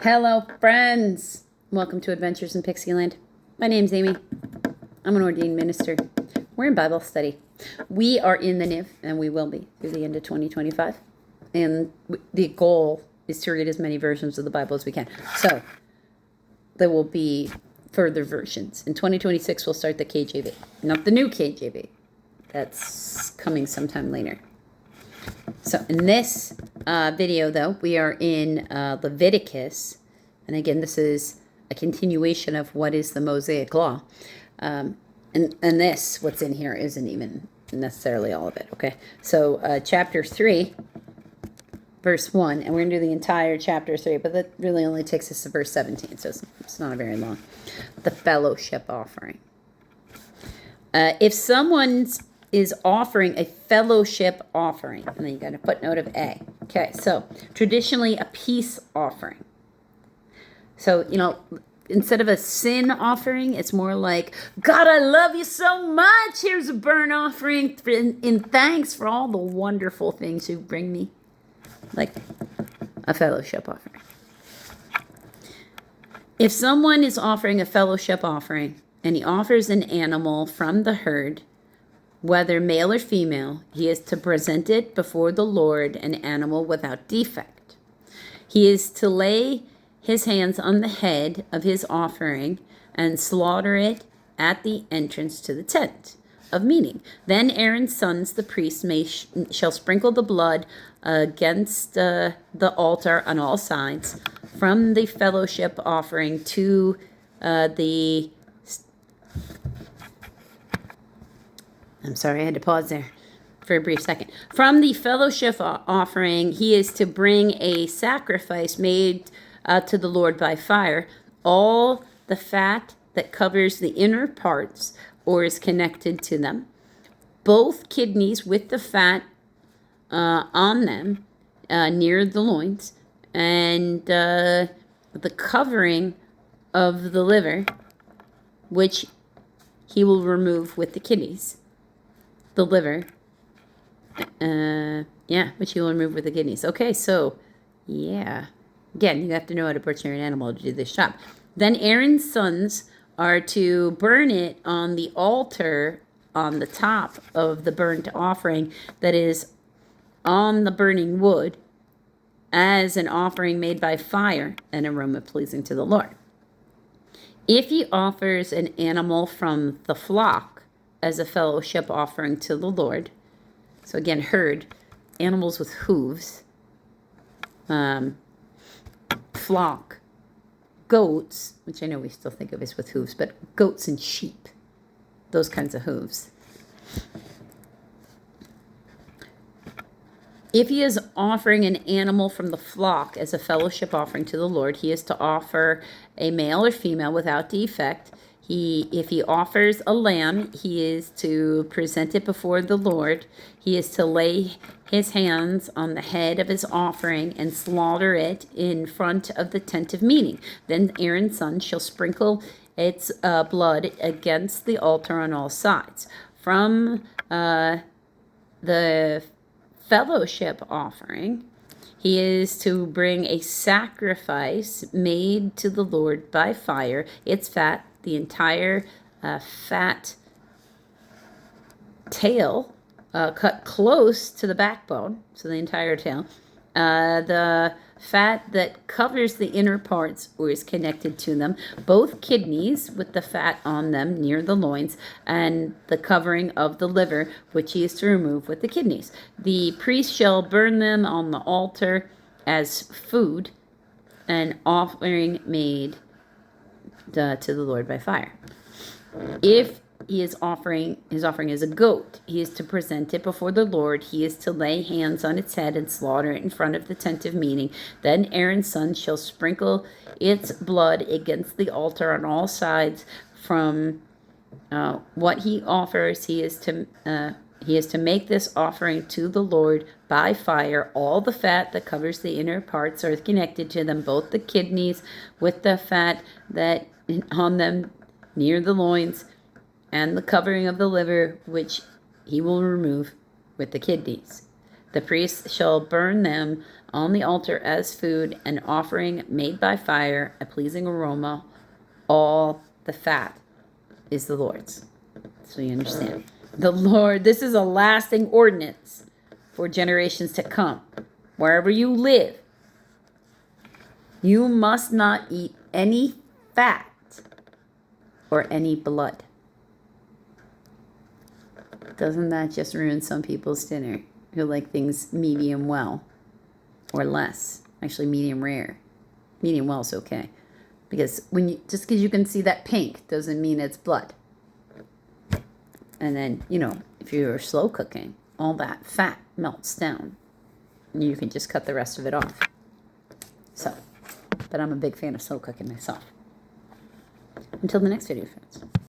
Hello, friends. Welcome to Adventures in Pixieland. My name's Amy. I'm an ordained minister. We're in Bible study. We are in the NIV, and we will be through the end of 2025. And the goal is to read as many versions of the Bible as we can. So there will be further versions. In 2026, we'll start the KJV, not the new KJV. That's coming sometime later. So in this video, though, we are in Leviticus. And again, this is a continuation of what is the Mosaic Law. And this, what's in here, isn't even necessarily all of it, okay? So chapter 3, verse 1. And we're going to do the entire chapter 3, but that really only takes us to verse 17. So it's not a very long. The fellowship offering. If someone's is offering a fellowship offering. And then you got a footnote of A. Okay, so traditionally a peace offering. So, instead of a sin offering, it's more like, God, I love you so much. Here's a burnt offering in thanks for all the wonderful things you bring me. Like a fellowship offering. If someone is offering a fellowship offering and he offers an animal from the herd, whether male or female, he is to present it before the Lord, an animal without defect. He is to lay his hands on the head of his offering and slaughter it at the entrance to the tent of meeting. Then Aaron's sons, the priests, shall sprinkle the blood against the altar on all sides, from the fellowship offering to I'm sorry, I had to pause there for a brief second. From the fellowship offering, he is to bring a sacrifice made to the Lord by fire. All the fat that covers the inner parts or is connected to them. Both kidneys with the fat on them near the loins. And the covering of the liver, which he will remove with the kidneys. The liver, which you'll remove with the kidneys. Okay, so, again, you have to know how to butcher an animal to do this job. Then Aaron's sons are to burn it on the altar on the top of the burnt offering that is on the burning wood as an offering made by fire, an aroma pleasing to the Lord. If he offers an animal from the flock, as a fellowship offering to the Lord. So again, herd, animals with hooves, flock, goats, which I know we still think of as with hooves, but goats and sheep, those kinds of hooves. If he is offering an animal from the flock as a fellowship offering to the Lord, he is to offer a male or female without defect. If he offers a lamb, he is to present it before the Lord. He is to lay his hands on the head of his offering and slaughter it in front of the tent of meeting. Then Aaron's son shall sprinkle its blood against the altar on all sides. From the fellowship offering, he is to bring a sacrifice made to the Lord by fire. Its fat, the entire fat tail, cut close to the backbone, so the entire tail. The fat that covers the inner parts or is connected to them, both kidneys with the fat on them near the loins, and the covering of the liver, which he is to remove with the kidneys. The priest shall burn them on the altar as food, an offering made to the Lord by fire. If his offering is a goat, he is to present it before the Lord. He is to lay hands on its head and slaughter it in front of the tent of meeting. Then Aaron's son shall sprinkle its blood against the altar on all sides. From what he offers, he is to make this offering to the Lord by fire. All the fat that covers the inner parts are connected to them, both the kidneys with the fat that on them near the loins, and the covering of the liver, which he will remove with the kidneys. The priest shall burn them on the altar as food, an offering made by fire, a pleasing aroma. All the fat is the Lord's. So you understand. The Lord, this is a lasting ordinance for generations to come. Wherever you live, you must not eat any fat or any blood. Doesn't that just ruin some people's dinner who like things medium well or less? Actually, medium rare. Medium well is okay. Because just because you can see that pink doesn't mean it's blood. And then, if you're slow cooking, all that fat melts down. And you can just cut the rest of it off. So, but I'm a big fan of slow cooking myself. Until the next video, friends.